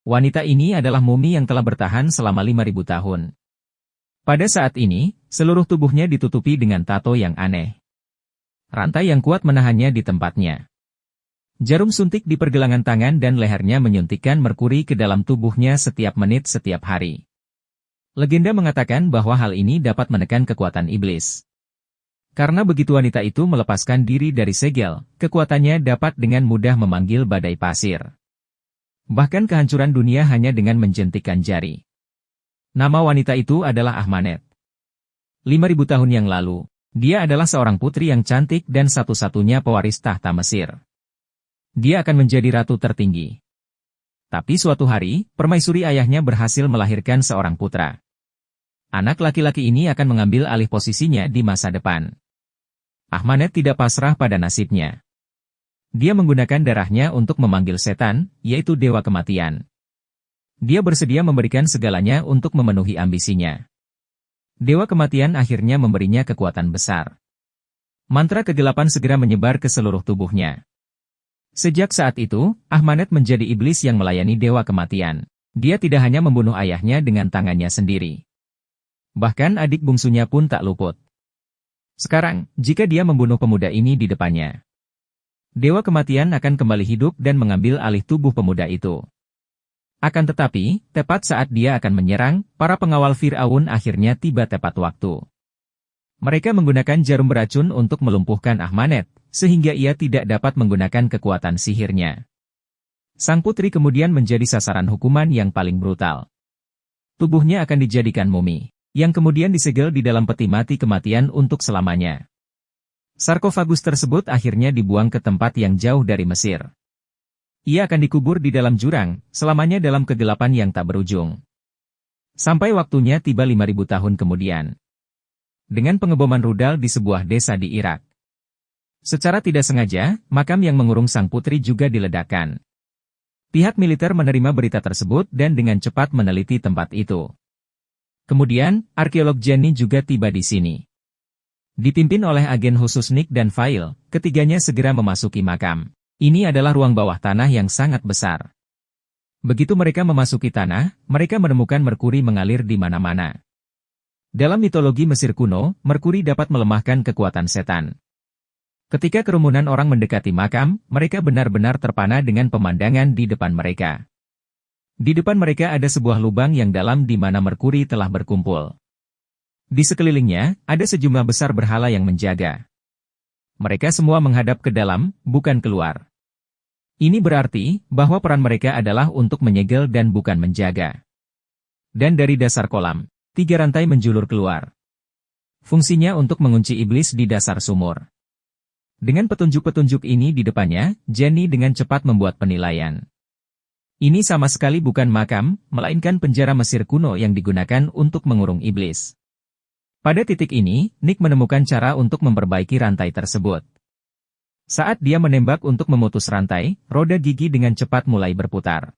Wanita ini adalah mumi yang telah bertahan selama 5.000 tahun. Pada saat ini, seluruh tubuhnya ditutupi dengan tato yang aneh. Rantai yang kuat menahannya di tempatnya. Jarum suntik di pergelangan tangan dan lehernya menyuntikkan merkuri ke dalam tubuhnya setiap menit setiap hari. Legenda mengatakan bahwa hal ini dapat menekan kekuatan iblis. Karena begitu wanita itu melepaskan diri dari segel, kekuatannya dapat dengan mudah memanggil badai pasir. Bahkan kehancuran dunia hanya dengan menjentikkan jari. Nama wanita itu adalah Ahmanet. 5.000 tahun yang lalu, dia adalah seorang putri yang cantik dan satu-satunya pewaris tahta Mesir. Dia akan menjadi ratu tertinggi. Tapi suatu hari, permaisuri ayahnya berhasil melahirkan seorang putra. Anak laki-laki ini akan mengambil alih posisinya di masa depan. Ahmanet tidak pasrah pada nasibnya. Dia menggunakan darahnya untuk memanggil setan, yaitu dewa kematian. Dia bersedia memberikan segalanya untuk memenuhi ambisinya. Dewa kematian akhirnya memberinya kekuatan besar. Mantra kegelapan segera menyebar ke seluruh tubuhnya. Sejak saat itu, Ahmanet menjadi iblis yang melayani dewa kematian. Dia tidak hanya membunuh ayahnya dengan tangannya sendiri. Bahkan adik bungsunya pun tak luput. Sekarang, jika dia membunuh pemuda ini di depannya, dewa kematian akan kembali hidup dan mengambil alih tubuh pemuda itu. Akan tetapi, tepat saat dia akan menyerang, para pengawal Fir'aun akhirnya tiba tepat waktu. Mereka menggunakan jarum beracun untuk melumpuhkan Ahmanet, sehingga ia tidak dapat menggunakan kekuatan sihirnya. Sang putri kemudian menjadi sasaran hukuman yang paling brutal. Tubuhnya akan dijadikan mumi, yang kemudian disegel di dalam peti mati kematian untuk selamanya. Sarkofagus tersebut akhirnya dibuang ke tempat yang jauh dari Mesir. Ia akan dikubur di dalam jurang, selamanya dalam kegelapan yang tak berujung. Sampai waktunya tiba 5.000 tahun kemudian. Dengan pengeboman rudal di sebuah desa di Irak. Secara tidak sengaja, makam yang mengurung sang putri juga diledakkan. Pihak militer menerima berita tersebut dan dengan cepat meneliti tempat itu. Kemudian, arkeolog Jenny juga tiba di sini. Dipimpin oleh agen khusus Nick dan Fail, ketiganya segera memasuki makam. Ini adalah ruang bawah tanah yang sangat besar. Begitu mereka memasuki tanah, mereka menemukan merkuri mengalir di mana-mana. Dalam mitologi Mesir kuno, merkuri dapat melemahkan kekuatan setan. Ketika kerumunan orang mendekati makam, mereka benar-benar terpana dengan pemandangan di depan mereka. Di depan mereka ada sebuah lubang yang dalam di mana merkuri telah berkumpul. Di sekelilingnya, ada sejumlah besar berhala yang menjaga. Mereka semua menghadap ke dalam, bukan keluar. Ini berarti bahwa peran mereka adalah untuk menyegel dan bukan menjaga. Dan dari dasar kolam, 3 rantai menjulur keluar. Fungsinya untuk mengunci iblis di dasar sumur. Dengan petunjuk-petunjuk ini di depannya, Jenny dengan cepat membuat penilaian. Ini sama sekali bukan makam, melainkan penjara Mesir kuno yang digunakan untuk mengurung iblis. Pada titik ini, Nick menemukan cara untuk memperbaiki rantai tersebut. Saat dia menembak untuk memutus rantai, roda gigi dengan cepat mulai berputar.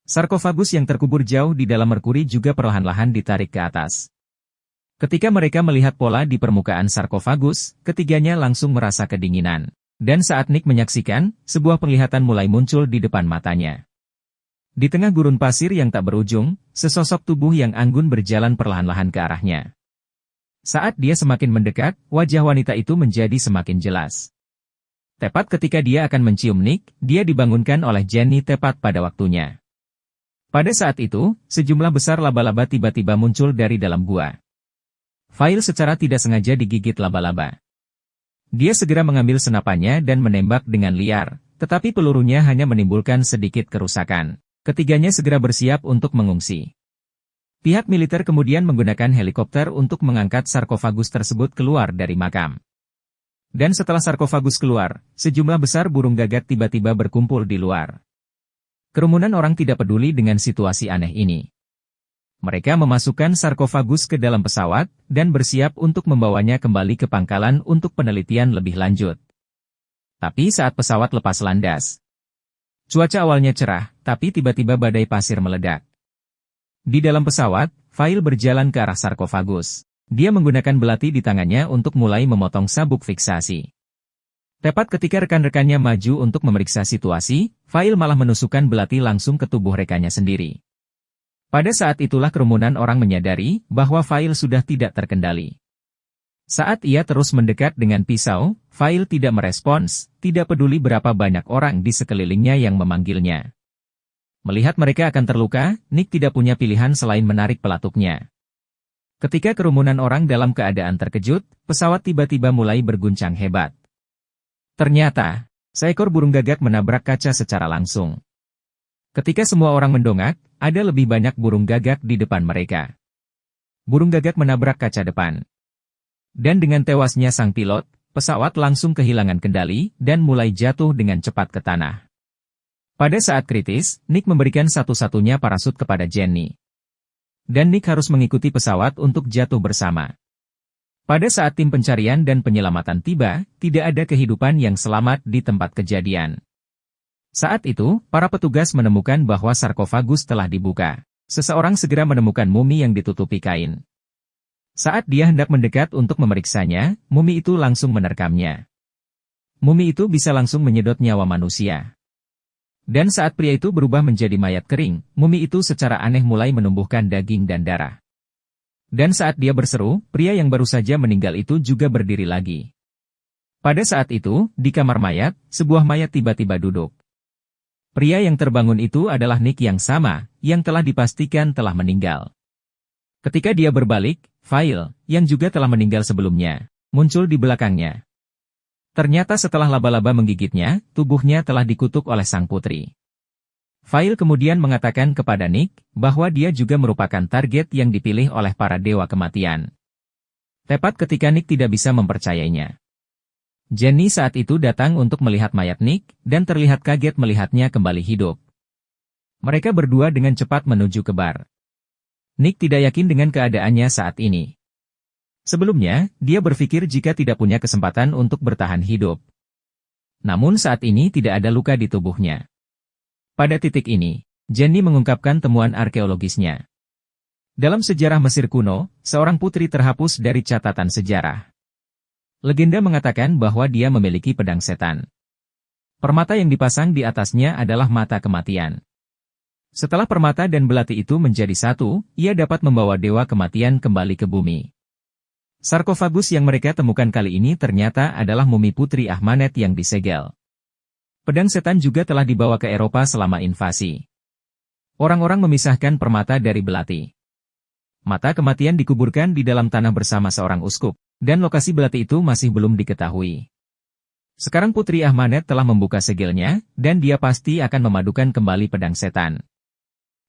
Sarkofagus yang terkubur jauh di dalam merkuri juga perlahan-lahan ditarik ke atas. Ketika mereka melihat pola di permukaan sarkofagus, ketiganya langsung merasa kedinginan. Dan saat Nick menyaksikan, sebuah penglihatan mulai muncul di depan matanya. Di tengah gurun pasir yang tak berujung, sesosok tubuh yang anggun berjalan perlahan-lahan ke arahnya. Saat dia semakin mendekat, wajah wanita itu menjadi semakin jelas. Tepat ketika dia akan mencium Nick, dia dibangunkan oleh Jenny tepat pada waktunya. Pada saat itu, sejumlah besar laba-laba tiba-tiba muncul dari dalam gua. Fail secara tidak sengaja digigit laba-laba. Dia segera mengambil senapannya dan menembak dengan liar, tetapi pelurunya hanya menimbulkan sedikit kerusakan. Ketiganya segera bersiap untuk mengungsi. Pihak militer kemudian menggunakan helikopter untuk mengangkat sarkofagus tersebut keluar dari makam. Dan setelah sarkofagus keluar, sejumlah besar burung gagak tiba-tiba berkumpul di luar. Kerumunan orang tidak peduli dengan situasi aneh ini. Mereka memasukkan sarkofagus ke dalam pesawat, dan bersiap untuk membawanya kembali ke pangkalan untuk penelitian lebih lanjut. Tapi saat pesawat lepas landas, cuaca awalnya cerah, tapi tiba-tiba badai pasir meledak. Di dalam pesawat, Fail berjalan ke arah sarkofagus. Dia menggunakan belati di tangannya untuk mulai memotong sabuk fiksasi. Tepat ketika rekan-rekannya maju untuk memeriksa situasi, Fail malah menusukkan belati langsung ke tubuh rekannya sendiri. Pada saat itulah kerumunan orang menyadari bahwa Fail sudah tidak terkendali. Saat ia terus mendekat dengan pisau, Fail tidak merespons, tidak peduli berapa banyak orang di sekelilingnya yang memanggilnya. Melihat mereka akan terluka, Nick tidak punya pilihan selain menarik pelatuknya. Ketika kerumunan orang dalam keadaan terkejut, pesawat tiba-tiba mulai berguncang hebat. Ternyata, seekor burung gagak menabrak kaca secara langsung. Ketika semua orang mendongak, ada lebih banyak burung gagak di depan mereka. Burung gagak menabrak kaca depan. Dan dengan tewasnya sang pilot, pesawat langsung kehilangan kendali dan mulai jatuh dengan cepat ke tanah. Pada saat kritis, Nick memberikan satu-satunya parasut kepada Jenny. Dan Nick harus mengikuti pesawat untuk jatuh bersama. Pada saat tim pencarian dan penyelamatan tiba, tidak ada kehidupan yang selamat di tempat kejadian. Saat itu, para petugas menemukan bahwa sarkofagus telah dibuka. Seseorang segera menemukan mumi yang ditutupi kain. Saat dia hendak mendekat untuk memeriksanya, mumi itu langsung menerkamnya. Mumi itu bisa langsung menyedot nyawa manusia. Dan saat pria itu berubah menjadi mayat kering, mumi itu secara aneh mulai menumbuhkan daging dan darah. Dan saat dia berseru, pria yang baru saja meninggal itu juga berdiri lagi. Pada saat itu, di kamar mayat, sebuah mayat tiba-tiba duduk. Pria yang terbangun itu adalah Nick yang sama, yang telah dipastikan telah meninggal. Ketika dia berbalik, Fail, yang juga telah meninggal sebelumnya, muncul di belakangnya. Ternyata setelah laba-laba menggigitnya, tubuhnya telah dikutuk oleh sang putri. Fail kemudian mengatakan kepada Nick bahwa dia juga merupakan target yang dipilih oleh para dewa kematian. Tepat ketika Nick tidak bisa mempercayainya. Jenny saat itu datang untuk melihat mayat Nick dan terlihat kaget melihatnya kembali hidup. Mereka berdua dengan cepat menuju ke bar. Nick tidak yakin dengan keadaannya saat ini. Sebelumnya, dia berpikir jika tidak punya kesempatan untuk bertahan hidup. Namun saat ini tidak ada luka di tubuhnya. Pada titik ini, Jenny mengungkapkan temuan arkeologisnya. Dalam sejarah Mesir kuno, seorang putri terhapus dari catatan sejarah. Legenda mengatakan bahwa dia memiliki pedang setan. Permata yang dipasang di atasnya adalah mata kematian. Setelah permata dan belati itu menjadi satu, ia dapat membawa dewa kematian kembali ke bumi. Sarkofagus yang mereka temukan kali ini ternyata adalah mumi Putri Ahmanet yang disegel. Pedang setan juga telah dibawa ke Eropa selama invasi. Orang-orang memisahkan permata dari belati. Mata kematian dikuburkan di dalam tanah bersama seorang uskup, dan lokasi belati itu masih belum diketahui. Sekarang Putri Ahmanet telah membuka segelnya, dan dia pasti akan memadukan kembali pedang setan.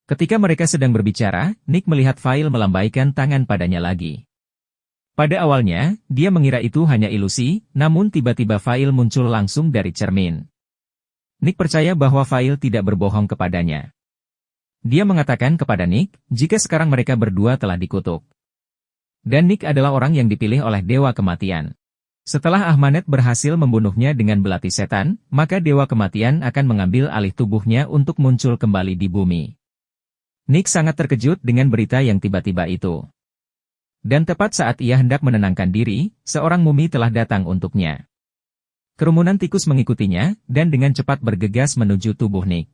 Ketika mereka sedang berbicara, Nick melihat Fail melambaikan tangan padanya lagi. Pada awalnya, dia mengira itu hanya ilusi, namun tiba-tiba Fail muncul langsung dari cermin. Nick percaya bahwa Fail tidak berbohong kepadanya. Dia mengatakan kepada Nick, jika sekarang mereka berdua telah dikutuk. Dan Nick adalah orang yang dipilih oleh Dewa Kematian. Setelah Ahmanet berhasil membunuhnya dengan belati setan, maka Dewa Kematian akan mengambil alih tubuhnya untuk muncul kembali di bumi. Nick sangat terkejut dengan berita yang tiba-tiba itu. Dan tepat saat ia hendak menenangkan diri, seorang mumi telah datang untuknya. Kerumunan tikus mengikutinya, dan dengan cepat bergegas menuju tubuh Nick.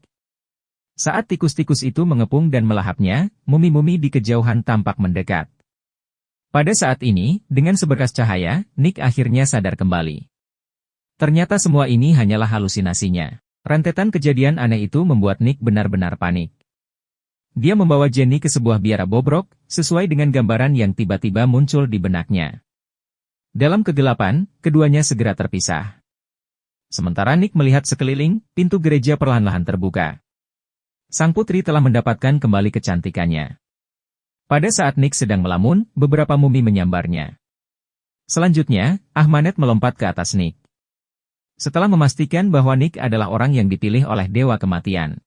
Saat tikus-tikus itu mengepung dan melahapnya, mumi-mumi di kejauhan tampak mendekat. Pada saat ini, dengan seberkas cahaya, Nick akhirnya sadar kembali. Ternyata semua ini hanyalah halusinasinya. Rentetan kejadian aneh itu membuat Nick benar-benar panik. Dia membawa Jenny ke sebuah biara bobrok, sesuai dengan gambaran yang tiba-tiba muncul di benaknya. Dalam kegelapan, keduanya segera terpisah. Sementara Nick melihat sekeliling, pintu gereja perlahan-lahan terbuka. Sang putri telah mendapatkan kembali kecantikannya. Pada saat Nick sedang melamun, beberapa mumi menyambarnya. Selanjutnya, Ahmanet melompat ke atas Nick. Setelah memastikan bahwa Nick adalah orang yang dipilih oleh Dewa Kematian,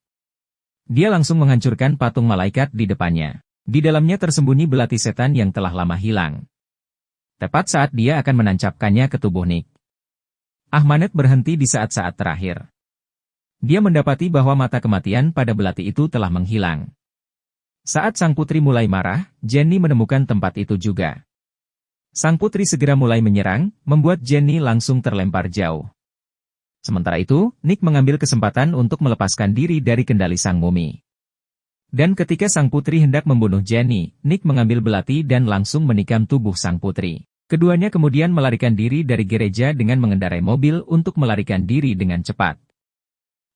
dia langsung menghancurkan patung malaikat di depannya. Di dalamnya tersembunyi belati setan yang telah lama hilang. Tepat saat dia akan menancapkannya ke tubuh Nick, Ahmanet berhenti di saat-saat terakhir. Dia mendapati bahwa mata kematian pada belati itu telah menghilang. Saat sang putri mulai marah, Jenny menemukan tempat itu juga. Sang putri segera mulai menyerang, membuat Jenny langsung terlempar jauh. Sementara itu, Nick mengambil kesempatan untuk melepaskan diri dari kendali sang mumi. Dan ketika sang putri hendak membunuh Jenny, Nick mengambil belati dan langsung menikam tubuh sang putri. Keduanya kemudian melarikan diri dari gereja dengan mengendarai mobil untuk melarikan diri dengan cepat.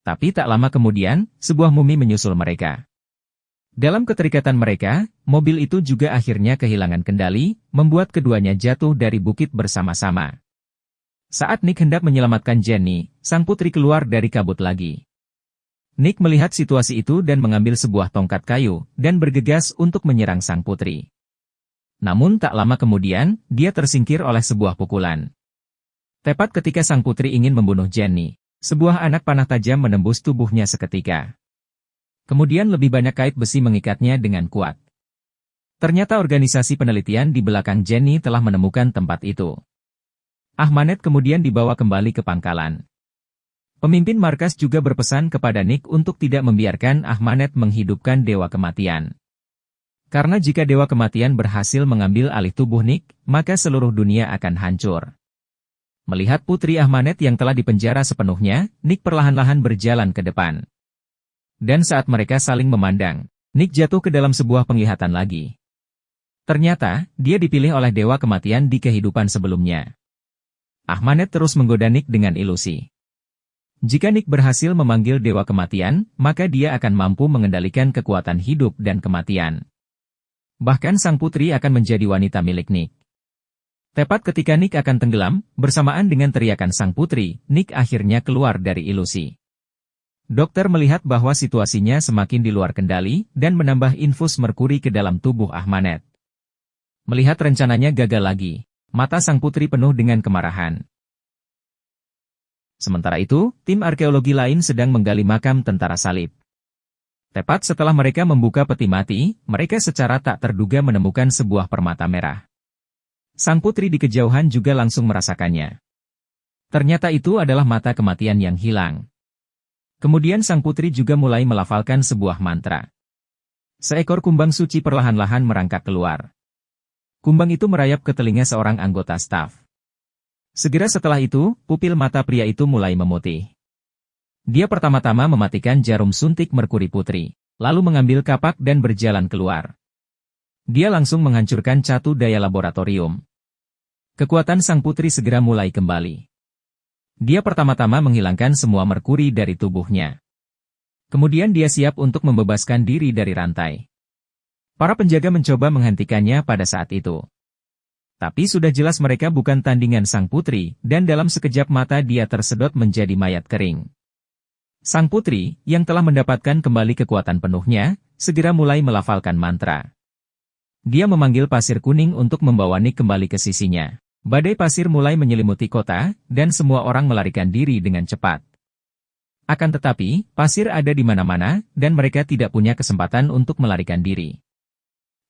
Tapi tak lama kemudian, sebuah mumi menyusul mereka. Dalam keterikatan mereka, mobil itu juga akhirnya kehilangan kendali, membuat keduanya jatuh dari bukit bersama-sama. Saat Nick hendak menyelamatkan Jenny, sang putri keluar dari kabut lagi. Nick melihat situasi itu dan mengambil sebuah tongkat kayu, dan bergegas untuk menyerang sang putri. Namun tak lama kemudian, dia tersingkir oleh sebuah pukulan. Tepat ketika sang putri ingin membunuh Jenny, sebuah anak panah tajam menembus tubuhnya seketika. Kemudian lebih banyak kait besi mengikatnya dengan kuat. Ternyata organisasi penelitian di belakang Jenny telah menemukan tempat itu. Ahmanet kemudian dibawa kembali ke pangkalan. Pemimpin markas juga berpesan kepada Nick untuk tidak membiarkan Ahmanet menghidupkan Dewa Kematian. Karena jika Dewa Kematian berhasil mengambil alih tubuh Nick, maka seluruh dunia akan hancur. Melihat putri Ahmanet yang telah dipenjara sepenuhnya, Nick perlahan-lahan berjalan ke depan. Dan saat mereka saling memandang, Nick jatuh ke dalam sebuah penglihatan lagi. Ternyata, dia dipilih oleh Dewa Kematian di kehidupan sebelumnya. Ahmanet terus menggoda Nick dengan ilusi. Jika Nick berhasil memanggil Dewa Kematian, maka dia akan mampu mengendalikan kekuatan hidup dan kematian. Bahkan sang putri akan menjadi wanita milik Nick. Tepat ketika Nick akan tenggelam, bersamaan dengan teriakan sang putri, Nick akhirnya keluar dari ilusi. Dokter melihat bahwa situasinya semakin di luar kendali, dan menambah infus merkuri ke dalam tubuh Ahmanet. Melihat rencananya gagal lagi, mata sang putri penuh dengan kemarahan. Sementara itu, tim arkeologi lain sedang menggali makam tentara salib. Tepat setelah mereka membuka peti mati, mereka secara tak terduga menemukan sebuah permata merah. Sang putri di kejauhan juga langsung merasakannya. Ternyata itu adalah mata kematian yang hilang. Kemudian sang putri juga mulai melafalkan sebuah mantra. Seekor kumbang suci perlahan-lahan merangkak keluar. Kumbang itu merayap ke telinga seorang anggota staf. Segera setelah itu, pupil mata pria itu mulai memutih. Dia pertama-tama mematikan jarum suntik merkuri putri, lalu mengambil kapak dan berjalan keluar. Dia langsung menghancurkan catu daya laboratorium. Kekuatan sang putri segera mulai kembali. Dia pertama-tama menghilangkan semua merkuri dari tubuhnya. Kemudian dia siap untuk membebaskan diri dari rantai. Para penjaga mencoba menghentikannya pada saat itu. Tapi sudah jelas mereka bukan tandingan sang putri, dan dalam sekejap mata dia tersedot menjadi mayat kering. Sang putri, yang telah mendapatkan kembali kekuatan penuhnya, segera mulai melafalkan mantra. Dia memanggil pasir kuning untuk membawa Nick kembali ke sisinya. Badai pasir mulai menyelimuti kota, dan semua orang melarikan diri dengan cepat. Akan tetapi, pasir ada di mana-mana, dan mereka tidak punya kesempatan untuk melarikan diri.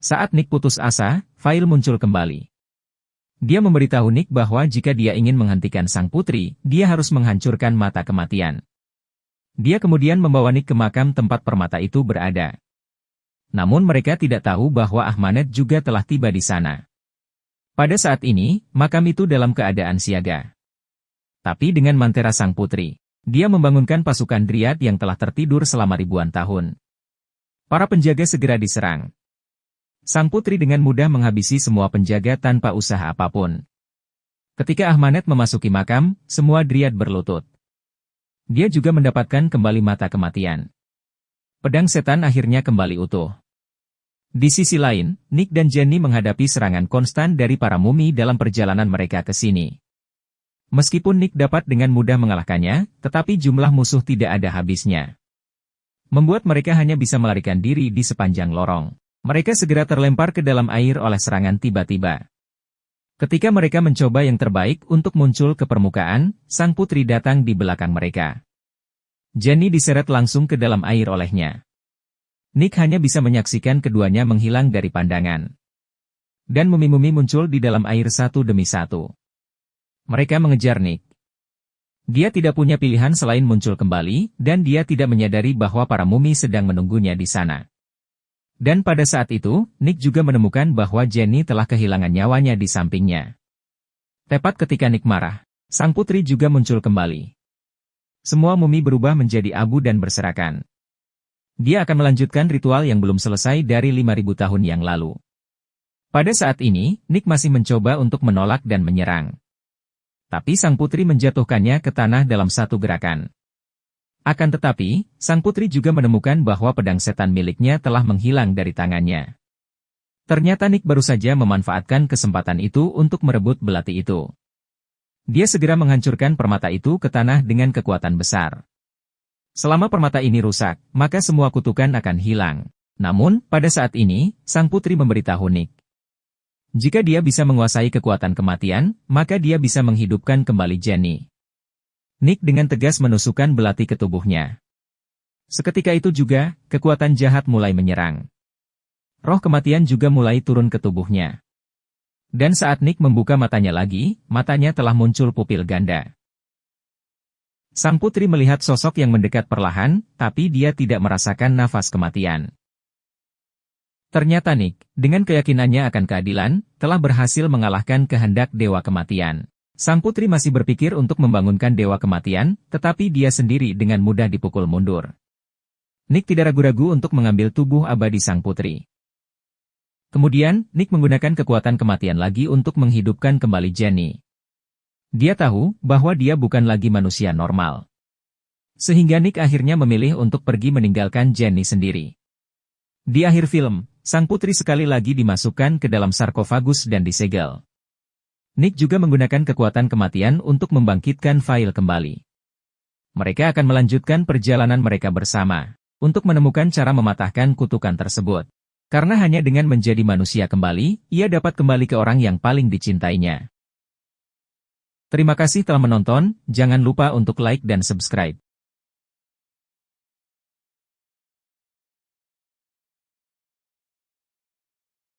Saat Nick putus asa, Fail muncul kembali. Dia memberitahu Nick bahwa jika dia ingin menghentikan sang putri, dia harus menghancurkan mata kematian. Dia kemudian membawa Nick ke makam tempat permata itu berada. Namun mereka tidak tahu bahwa Ahmanet juga telah tiba di sana. Pada saat ini, makam itu dalam keadaan siaga. Tapi dengan mantera sang putri, dia membangunkan pasukan Dryad yang telah tertidur selama ribuan tahun. Para penjaga segera diserang. Sang putri dengan mudah menghabisi semua penjaga tanpa usaha apapun. Ketika Ahmanet memasuki makam, semua Dryad berlutut. Dia juga mendapatkan kembali mata kematian. Pedang setan akhirnya kembali utuh. Di sisi lain, Nick dan Jenny menghadapi serangan konstan dari para mumi dalam perjalanan mereka ke sini. Meskipun Nick dapat dengan mudah mengalahkannya, tetapi jumlah musuh tidak ada habisnya. Membuat mereka hanya bisa melarikan diri di sepanjang lorong. Mereka segera terlempar ke dalam air oleh serangan tiba-tiba. Ketika mereka mencoba yang terbaik untuk muncul ke permukaan, sang putri datang di belakang mereka. Jenny diseret langsung ke dalam air olehnya. Nick hanya bisa menyaksikan keduanya menghilang dari pandangan. Dan mumi-mumi muncul di dalam air satu demi satu. Mereka mengejar Nick. Dia tidak punya pilihan selain muncul kembali, dan dia tidak menyadari bahwa para mumi sedang menunggunya di sana. Dan pada saat itu, Nick juga menemukan bahwa Jenny telah kehilangan nyawanya di sampingnya. Tepat ketika Nick marah, sang putri juga muncul kembali. Semua mumi berubah menjadi abu dan berserakan. Dia akan melanjutkan ritual yang belum selesai dari 5.000 tahun yang lalu. Pada saat ini, Nick masih mencoba untuk menolak dan menyerang. Tapi sang putri menjatuhkannya ke tanah dalam satu gerakan. Akan tetapi, sang putri juga menemukan bahwa pedang setan miliknya telah menghilang dari tangannya. Ternyata Nick baru saja memanfaatkan kesempatan itu untuk merebut belati itu. Dia segera menghancurkan permata itu ke tanah dengan kekuatan besar. Selama permata ini rusak, maka semua kutukan akan hilang. Namun, pada saat ini, sang putri memberitahu Nick. Jika dia bisa menguasai kekuatan kematian, maka dia bisa menghidupkan kembali Jenny. Nick dengan tegas menusukkan belati ke tubuhnya. Seketika itu juga, kekuatan jahat mulai menyerang. Roh kematian juga mulai turun ke tubuhnya. Dan saat Nick membuka matanya lagi, matanya telah muncul pupil ganda. Sang putri melihat sosok yang mendekat perlahan, tapi dia tidak merasakan nafas kematian. Ternyata Nick, dengan keyakinannya akan keadilan, telah berhasil mengalahkan kehendak Dewa Kematian. Sang putri masih berpikir untuk membangunkan Dewa Kematian, tetapi dia sendiri dengan mudah dipukul mundur. Nick tidak ragu-ragu untuk mengambil tubuh abadi sang putri. Kemudian, Nick menggunakan kekuatan kematian lagi untuk menghidupkan kembali Jenny. Dia tahu bahwa dia bukan lagi manusia normal. Sehingga Nick akhirnya memilih untuk pergi meninggalkan Jenny sendiri. Di akhir film, sang putri sekali lagi dimasukkan ke dalam sarkofagus dan disegel. Nick juga menggunakan kekuatan kematian untuk membangkitkan file kembali. Mereka akan melanjutkan perjalanan mereka bersama, untuk menemukan cara mematahkan kutukan tersebut. Karena hanya dengan menjadi manusia kembali, ia dapat kembali ke orang yang paling dicintainya. Terima kasih telah menonton, jangan lupa untuk like dan subscribe.